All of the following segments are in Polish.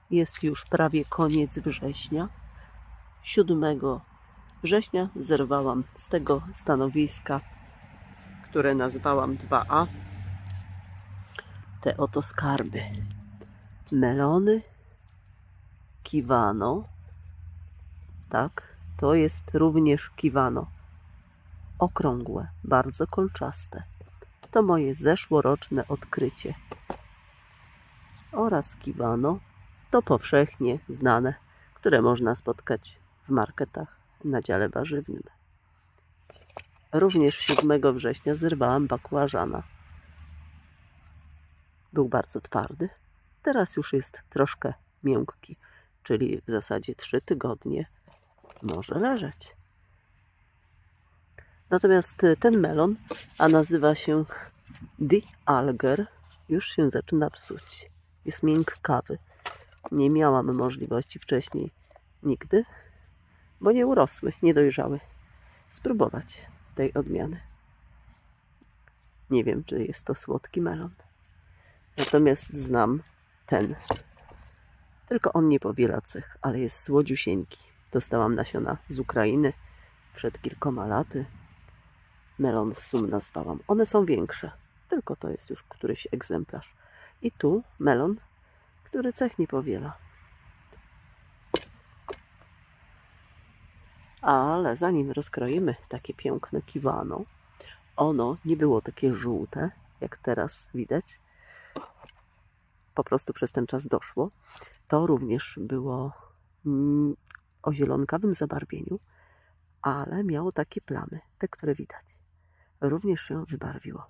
Jest już prawie koniec września. 7 września zerwałam z tego stanowiska, które nazwałam 2A, te oto skarby. Melony, kiwano, tak, to jest również kiwano. Okrągłe, bardzo kolczaste. To moje zeszłoroczne odkrycie. Oraz kiwano, to powszechnie znane, które można spotkać w marketach na dziale warzywnym. Również 7 września zerwałam bakłażana. Był bardzo twardy, teraz już jest troszkę miękki, czyli w zasadzie 3 tygodnie może leżeć. Natomiast ten melon, a nazywa się Die Alger, już się zaczyna psuć. Jest miękkawy. Nie miałam możliwości wcześniej nigdy, bo nie urosły, nie dojrzały. Spróbować tej odmiany. Nie wiem, czy jest to słodki melon. Natomiast znam ten. Tylko on nie powiela cech, ale jest słodziusieńki. Dostałam nasiona z Ukrainy przed kilkoma laty. Melon sum nazwałam. One są większe, tylko to jest już któryś egzemplarz. I tu melon, który cech nie powiela. Ale zanim rozkroimy takie piękne kiwano, ono nie było takie żółte, jak teraz widać. Po prostu przez ten czas doszło. To również było o zielonkawym zabarwieniu, ale miało takie plamy, te, które widać. Również się wybarwiło.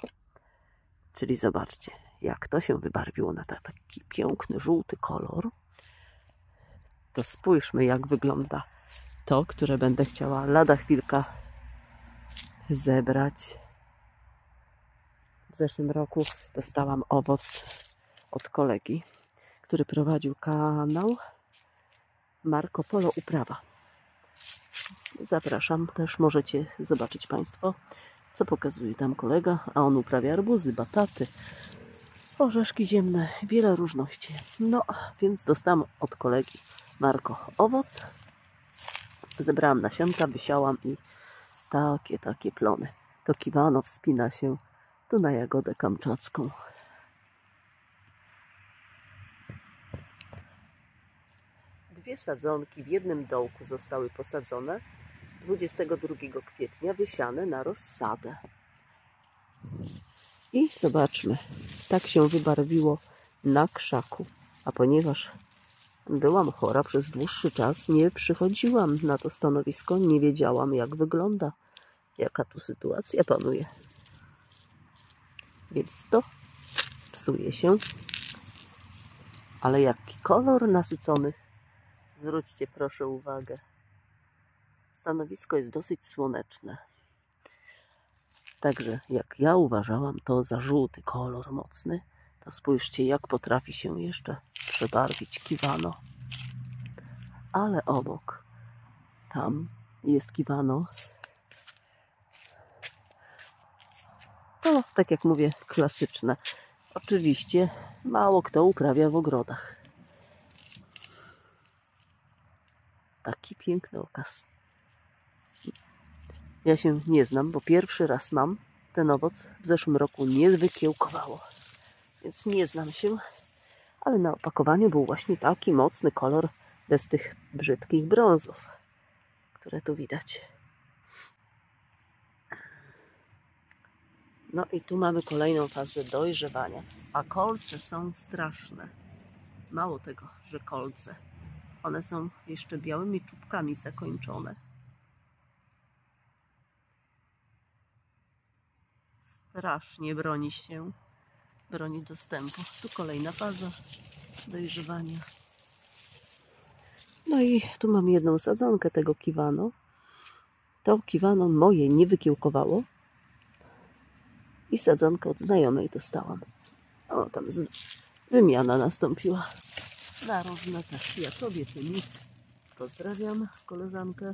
Czyli zobaczcie, jak to się wybarwiło na taki piękny, żółty kolor. To spójrzmy, jak wygląda to, które będę chciała lada chwilka zebrać. W zeszłym roku dostałam owoc od kolegi, który prowadził kanał Marco Polo Uprawa. Zapraszam, też możecie zobaczyć Państwo, co pokazuje tam kolega, a on uprawia arbuzy, bataty, orzeszki ziemne, wiele różności. No, więc dostałam od kolegi Marco owoc, zebrałam nasionka, wysiałam i takie plony. To kiwano wspina się tu na jagodę kamczacką. Dwie sadzonki w jednym dołku zostały posadzone 22 kwietnia, wysiane na rozsadę. I zobaczmy, tak się wybarwiło na krzaku. A ponieważ byłam chora przez dłuższy czas, nie przychodziłam na to stanowisko, nie wiedziałam, jak wygląda, jaka tu sytuacja panuje. Więc to psuje się. Ale jaki kolor nasycony. Zwróćcie proszę uwagę. Stanowisko jest dosyć słoneczne. Także jak ja uważałam to za żółty kolor mocny, to spójrzcie, jak potrafi się jeszcze przebarwić kiwano. Ale obok, tam jest kiwano. To, tak jak mówię, klasyczne. Oczywiście mało kto uprawia w ogrodach. Taki piękny okaz. Ja się nie znam, bo pierwszy raz mam ten owoc. W zeszłym roku nie wykiełkowało, więc nie znam się. Ale na opakowaniu był właśnie taki mocny kolor, bez tych brzydkich brązów, które tu widać. No i tu mamy kolejną fazę dojrzewania. A kolce są straszne. Mało tego, że kolce. One są jeszcze białymi czubkami zakończone. Strasznie broni dostępu. Tu kolejna faza dojrzewania. No i tu mam jedną sadzonkę tego kiwano. To kiwano moje nie wykiełkowało. I sadzonkę od znajomej dostałam. O, tam wymiana nastąpiła. Na różne tak. Ja tobie, ty mi. Pozdrawiam koleżankę.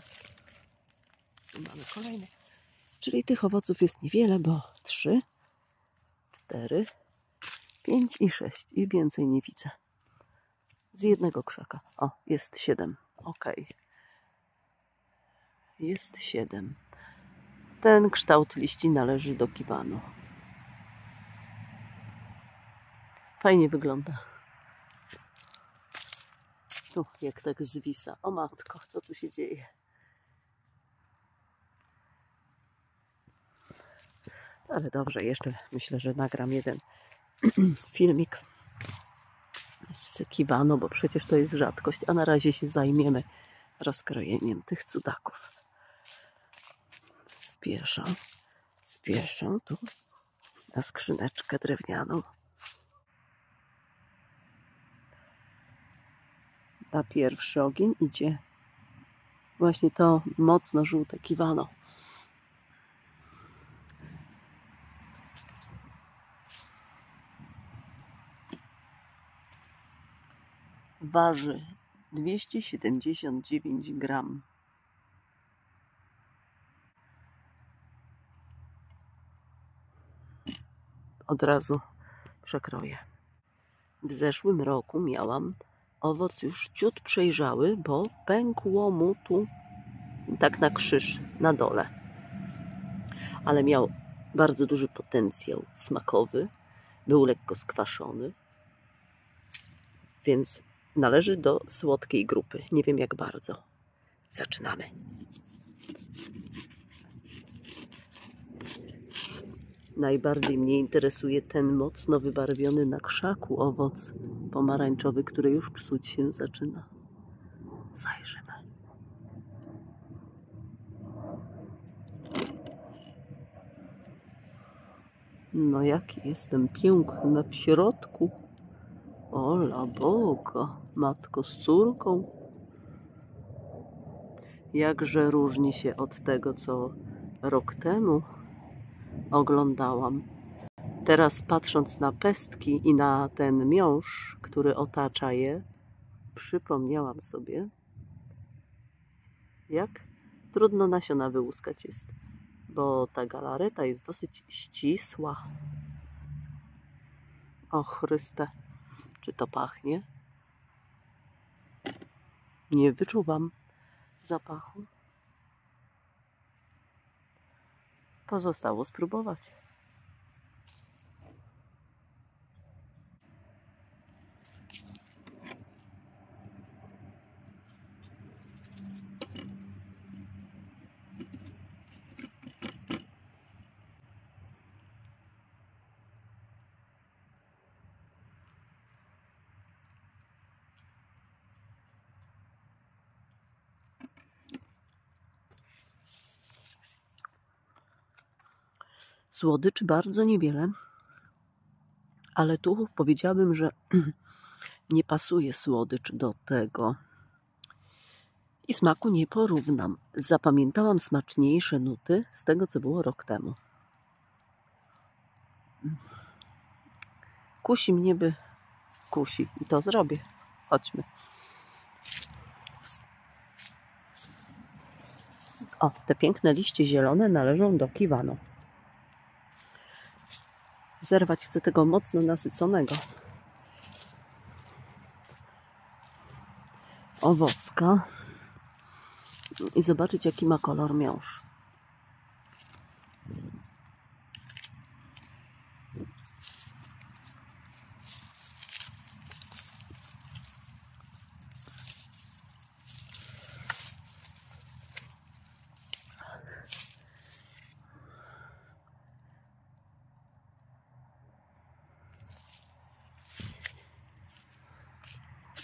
Tu mamy kolejne. Czyli tych owoców jest niewiele, bo 3, 4, 5 i 6. I więcej nie widzę. Z jednego krzaka. O, jest 7. Ok. Jest 7. Ten kształt liści należy do kiwanu. Fajnie wygląda. Tu, jak tak zwisa. O matko, co tu się dzieje? Ale dobrze, jeszcze myślę, że nagram jeden filmik z kiwanu, bo przecież to jest rzadkość, a na razie się zajmiemy rozkrojeniem tych cudaków. Spieszę tu na skrzyneczkę drewnianą. Na pierwszy ogień idzie właśnie to mocno żółte kiwano. Waży 279 gram. Od razu przekroję. W zeszłym roku miałam owoc już ciut przejrzały, bo pękło mu tu tak na krzyż, na dole. Ale miał bardzo duży potencjał smakowy, był lekko skwaszony, więc należy do słodkiej grupy. Nie wiem jak bardzo. Zaczynamy. Najbardziej mnie interesuje ten mocno wybarwiony na krzaku owoc pomarańczowy, który już psuć się zaczyna. Zajrzymy. No jaki jestem piękny w środku. Ola Boga, matko z córką. Jakże różni się od tego, co rok temu oglądałam. Teraz patrząc na pestki i na ten miąższ, który otacza je, przypomniałam sobie, jak trudno nasiona wyłuskać jest, bo ta galareta jest dosyć ścisła. O Chryste, czy to pachnie? Nie wyczuwam zapachu. Pozostało spróbować. Słodyczy bardzo niewiele, ale tu powiedziałabym, że nie pasuje słodycz do tego. I smaku nie porównam. Zapamiętałam smaczniejsze nuty z tego, co było rok temu. Kusi mnie, by kusi. I to zrobię. Chodźmy. O, te piękne liście zielone należą do kiwano. Zerwać chcę tego mocno nasyconego owocka i zobaczyć, jaki ma kolor miąższ.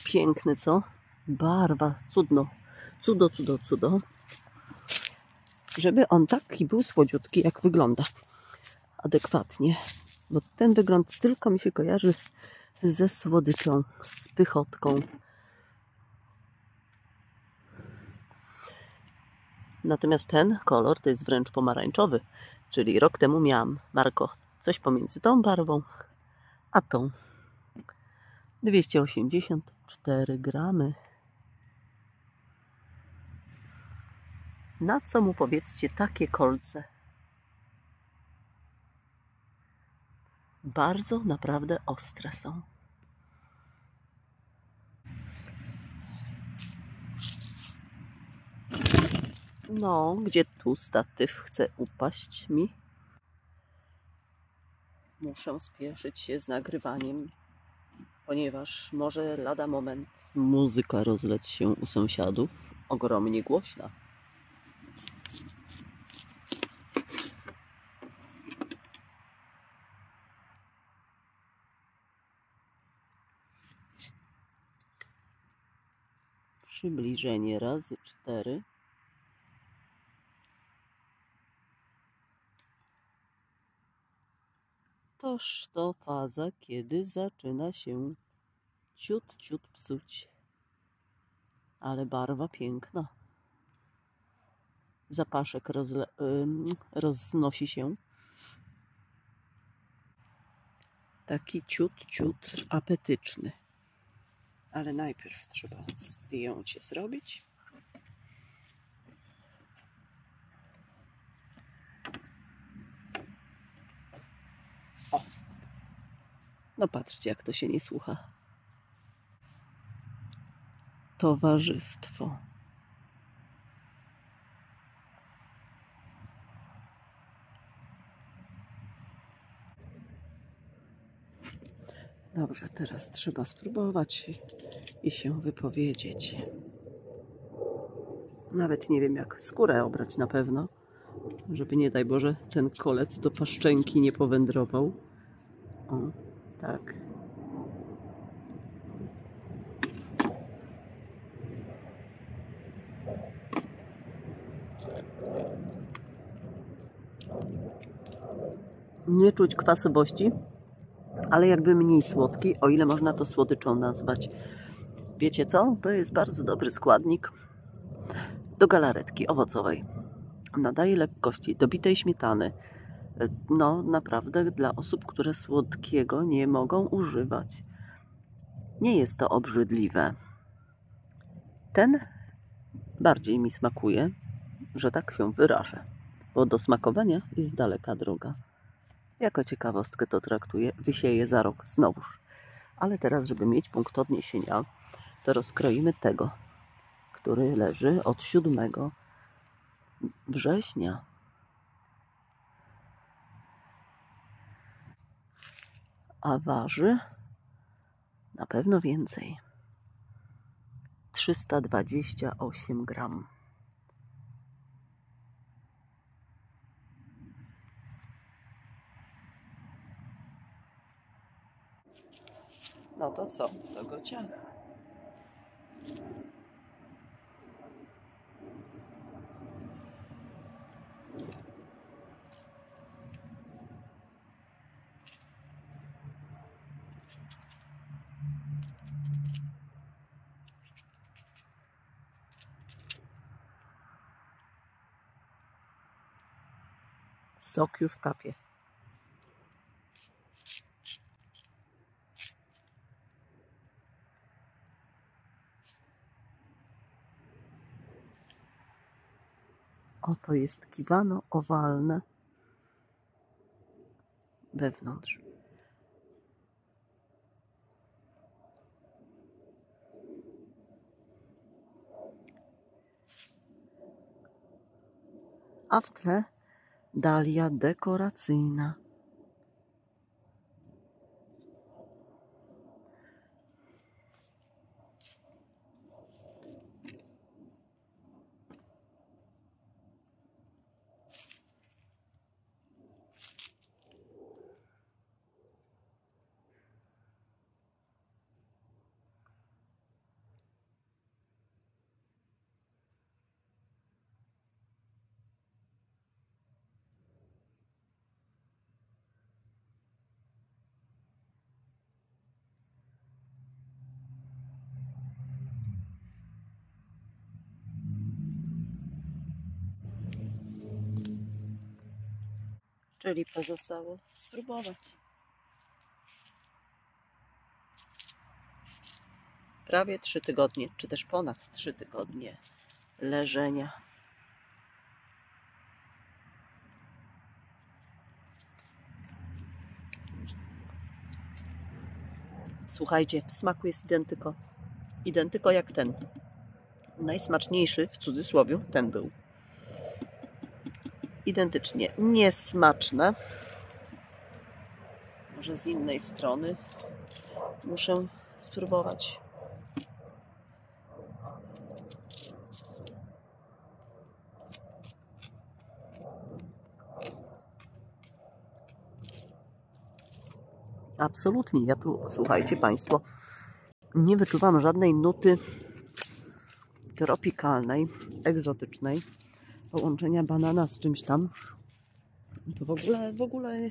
Piękny, co? Barwa, cudno. Cudo, cudo, cudo. Żeby on taki był słodziutki, jak wygląda. Adekwatnie. Bo ten wygląd tylko mi się kojarzy ze słodyczą, z pychotką. Natomiast ten kolor to jest wręcz pomarańczowy. Czyli rok temu miałam, Marko, coś pomiędzy tą barwą a tą. 284 gramy. Na co mu, powiedzcie, takie kolce? Bardzo naprawdę ostre są. No, gdzie tu statyw chce upaść mi? Muszę spieszyć się z nagrywaniem, ponieważ może lada moment muzyka rozleć się u sąsiadów ogromnie głośna. Przybliżenie razy 4. Toż to faza, kiedy zaczyna się ciut psuć. Ale barwa piękna. Zapaszek roznosi się. Taki ciut apetyczny. Ale najpierw trzeba zdjęcie zrobić. O! No patrzcie, jak to się nie słucha. Towarzystwo. Dobrze, teraz trzeba spróbować i się wypowiedzieć. Nawet nie wiem, jak skórę obrać na pewno, żeby nie daj Boże ten kolec do paszczenki nie powędrował. O, tak. Nie czuć kwasowości, ale jakby mniej słodki, o ile można to słodyczą nazwać. Wiecie co? To jest bardzo dobry składnik do galaretki owocowej. Nadaje lekkości, do bitej śmietany. No naprawdę dla osób, które słodkiego nie mogą używać. Nie jest to obrzydliwe. Ten bardziej mi smakuje, że tak się wyrażę, bo do smakowania jest daleka droga. Jako ciekawostkę to traktuję, wysieję za rok znowuż. Ale teraz, żeby mieć punkt odniesienia, to rozkroimy tego, który leży od 7 września. A waży na pewno więcej. 328 gram. No to co? To go ciągnę. Sok już kapie. Oto jest kiwano owalne wewnątrz. A w tle dalia dekoracyjna. Czyli pozostało spróbować. Prawie 3 tygodnie, czy też ponad 3 tygodnie leżenia. Słuchajcie, w smaku jest identyko jak ten. Najsmaczniejszy, w cudzysłowie, ten był. identycznie niesmaczne. Może z innej strony muszę spróbować. Absolutnie, ja tu, słuchajcie Państwo, nie wyczuwam żadnej nuty tropikalnej, egzotycznej, połączenia banana z czymś tam. To w ogóle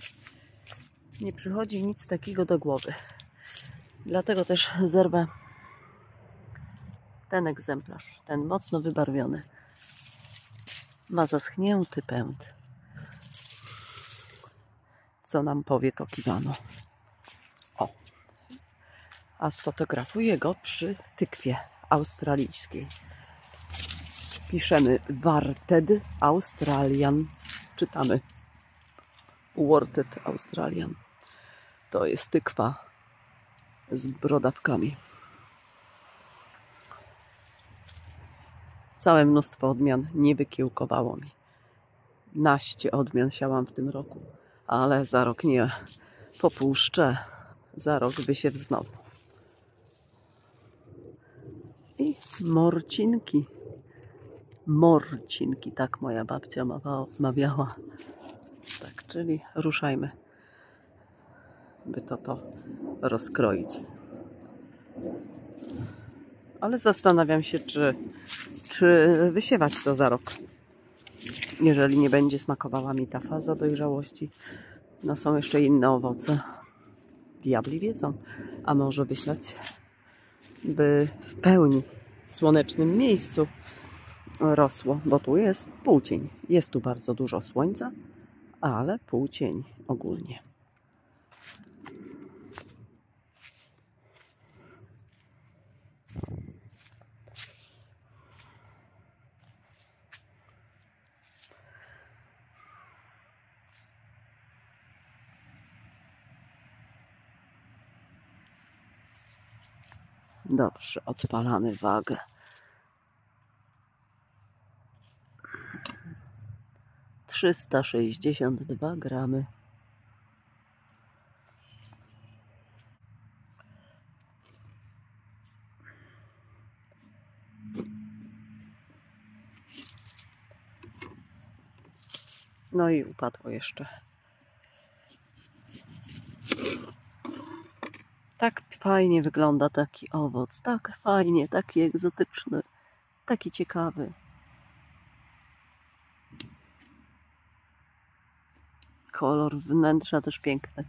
nie przychodzi nic takiego do głowy. Dlatego też zerwę ten egzemplarz, ten mocno wybarwiony. Ma zaschnięty pęd. Co nam powie to kiwano. O, a sfotografuję go przy tykwie australijskiej. Piszemy Warted Australian. Czytamy Warted Australian. To jest tykwa z brodawkami. Całe mnóstwo odmian nie wykiełkowało mi. Naście odmian siałam w tym roku, ale za rok nie popuszczę. Za rok wysiew znowu. I morcinki. Morcinki, tak moja babcia mawiała. Tak, czyli ruszajmy, by to rozkroić. Ale zastanawiam się, czy wysiewać to za rok. Jeżeli nie będzie smakowała mi ta faza dojrzałości. No są jeszcze inne owoce. Diabli wiedzą. A może wysiać, by w pełni słonecznym miejscu rosło, bo tu jest półcień. Jest tu bardzo dużo słońca, ale półcień ogólnie. Dobrze, odpalamy wagę. 362 gramy. No i upadło jeszcze. Tak fajnie wygląda taki owoc. Tak fajnie, taki egzotyczny, taki ciekawy. Kolor wnętrza też piękny.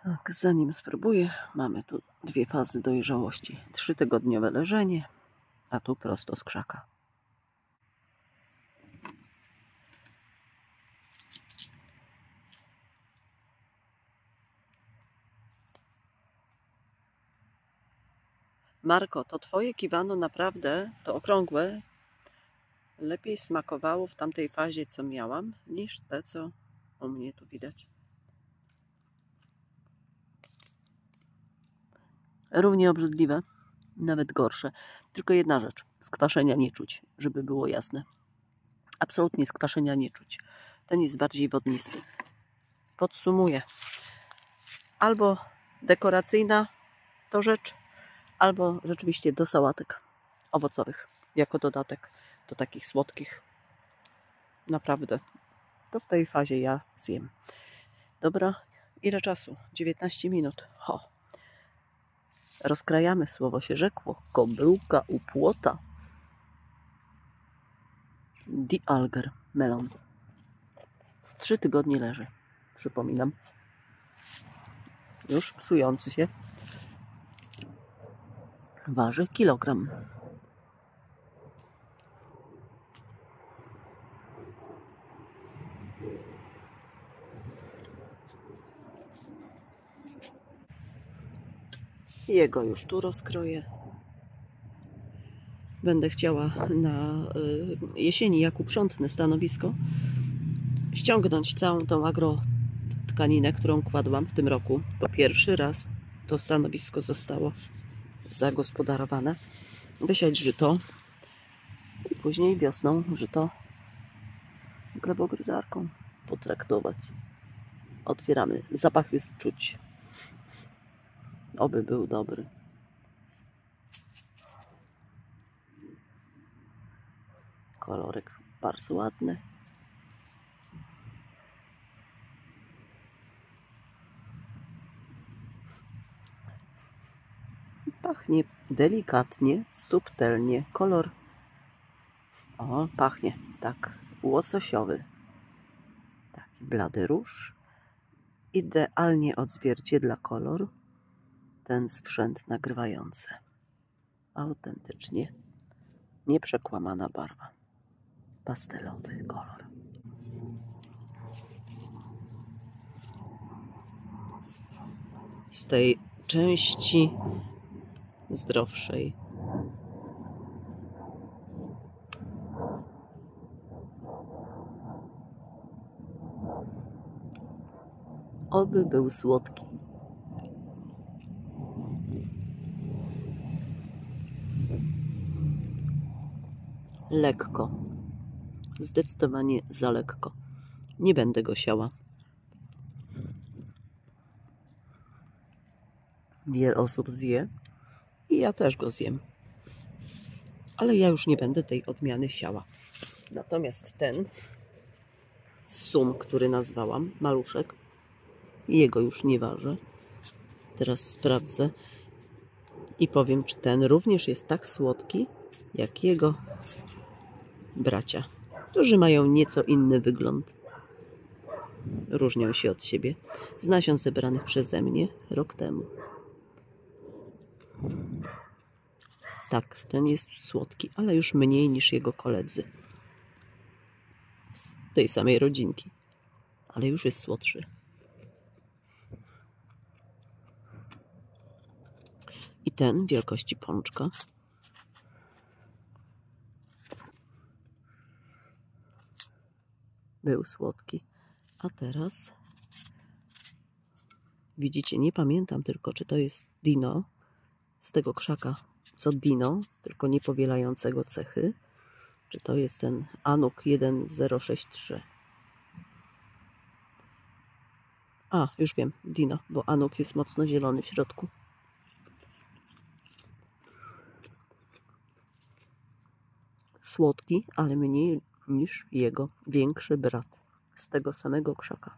Tak, zanim spróbuję, mamy tu dwie fazy dojrzałości. 3-tygodniowe leżenie, a tu prosto z krzaka. Marko, to twoje kiwano naprawdę, to okrągłe, lepiej smakowało w tamtej fazie, co miałam, niż te, co u mnie tu widać. Równie obrzydliwe, nawet gorsze. Tylko jedna rzecz, skwaszenia nie czuć, żeby było jasne. Absolutnie skwaszenia nie czuć. Ten jest bardziej wodnisty. Podsumuję. Albo dekoracyjna to rzecz, albo rzeczywiście do sałatek owocowych, jako dodatek do takich słodkich. Naprawdę, to w tej fazie ja zjem. Dobra, ile czasu? 19 minut. Ho. Rozkrajamy, słowo się rzekło. Kobyłka u płota. The Alger melon. 3 tygodnie leży. Przypominam. Już psujący się. Waży kilogram. Jego już tu rozkroję. Będę chciała na jesieni, jak uprzątnę stanowisko, ściągnąć całą tą agrotkaninę, którą kładłam w tym roku. Po pierwszy raz to stanowisko zostało zagospodarowane. Wysiać żyto i później wiosną żyto glebogryzarką potraktować. Otwieramy. Zapach jest czuć. Oby był dobry. Kolorek bardzo ładny. Pachnie delikatnie, subtelnie. Kolor pachnie tak łososiowy. Taki blady róż. Idealnie odzwierciedla kolor ten sprzęt nagrywający. Autentycznie nieprzekłamana barwa. Pastelowy kolor. Z tej części zdrowszej oby był słodki. Lekko. Zdecydowanie za lekko. Nie będę go siała. Wiele osób zje i ja też go zjem. Ale ja już nie będę tej odmiany siała. Natomiast ten sum, który nazwałam, maluszek, jego już nie ważę. Teraz sprawdzę i powiem, czy ten również jest tak słodki, jak jego bracia, którzy mają nieco inny wygląd. Różnią się od siebie. Z nasion zebranych przeze mnie rok temu. Tak, ten jest słodki, ale już mniej niż jego koledzy. Z tej samej rodzinki. Ale już jest słodszy. I ten wielkości pączka. Był słodki. A teraz widzicie, nie pamiętam tylko, czy to jest dino z tego krzaka, co dino, tylko nie powielającego cechy. Czy to jest ten Anuk 1063. A, już wiem, dino, bo Anuk jest mocno zielony w środku. Słodki, ale mniej niż jego większy brat z tego samego krzaka.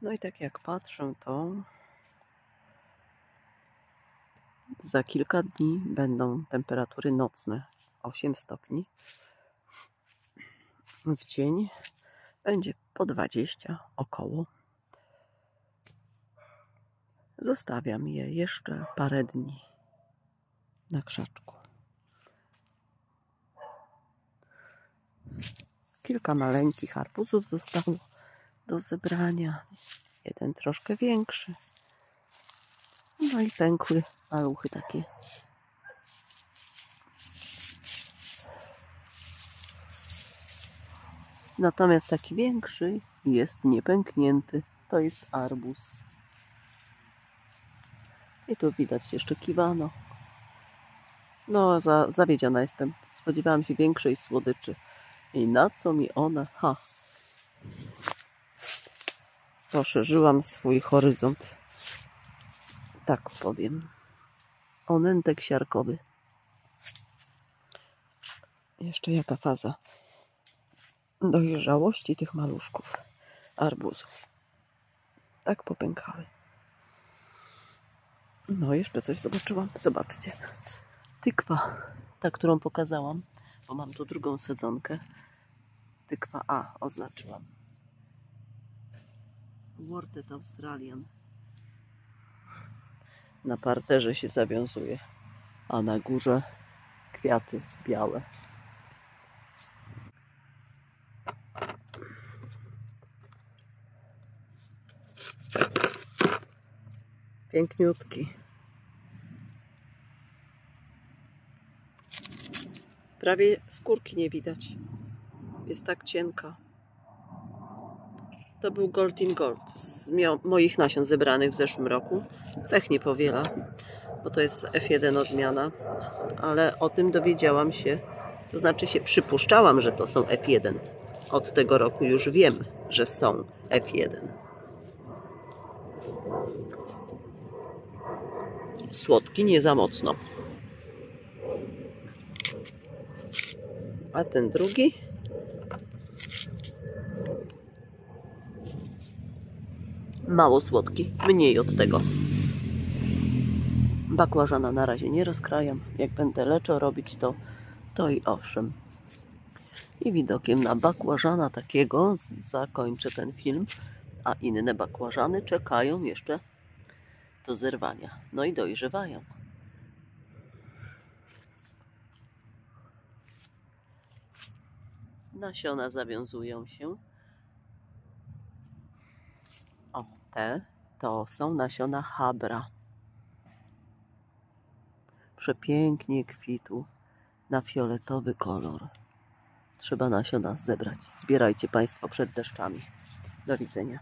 No i tak jak patrzę, to za kilka dni będą temperatury nocne 8 stopni. W dzień będzie po 20 około. Zostawiam je jeszcze parę dni na krzaczku. Kilka maleńkich arbuzów zostało do zebrania. Jeden troszkę większy. No i pękły maluchy takie. Natomiast taki większy jest niepęknięty. To jest arbuz. I tu widać jeszcze kiwano. No, zawiedziona jestem. Spodziewałam się większej słodyczy. I na co mi ona? Poszerzyłam swój horyzont. Tak powiem. Onętek siarkowy. Jeszcze jaka faza dojrzałości tych maluszków arbuzów. Tak popękały. No, jeszcze coś zobaczyłam. Zobaczcie. Tykwa, ta, którą pokazałam, bo mam tu drugą sadzonkę. Tykwa A oznaczyłam. Wortet Australian. Na parterze się zawiązuje, a na górze kwiaty białe. Piękniutki. Prawie skórki nie widać. Jest tak cienka. To był Gold in Gold z moich nasion zebranych w zeszłym roku. Cech nie powiela, bo to jest F1 odmiana, ale o tym dowiedziałam się, to znaczy się przypuszczałam, że to są F1. Od tego roku już wiem, że są F1. Słodki nie za mocno. A ten drugi? Mało słodki, mniej od tego. Bakłażana na razie nie rozkrajam. Jak będę leczo robić, to i owszem. I widokiem na bakłażana takiego zakończę ten film, a inne bakłażany czekają jeszcze do zerwania. No i dojrzewają. Nasiona zawiązują się. O, te to są nasiona habra. Przepięknie kwitł na fioletowy kolor. Trzeba nasiona zebrać. Zbierajcie Państwo przed deszczami. Do widzenia.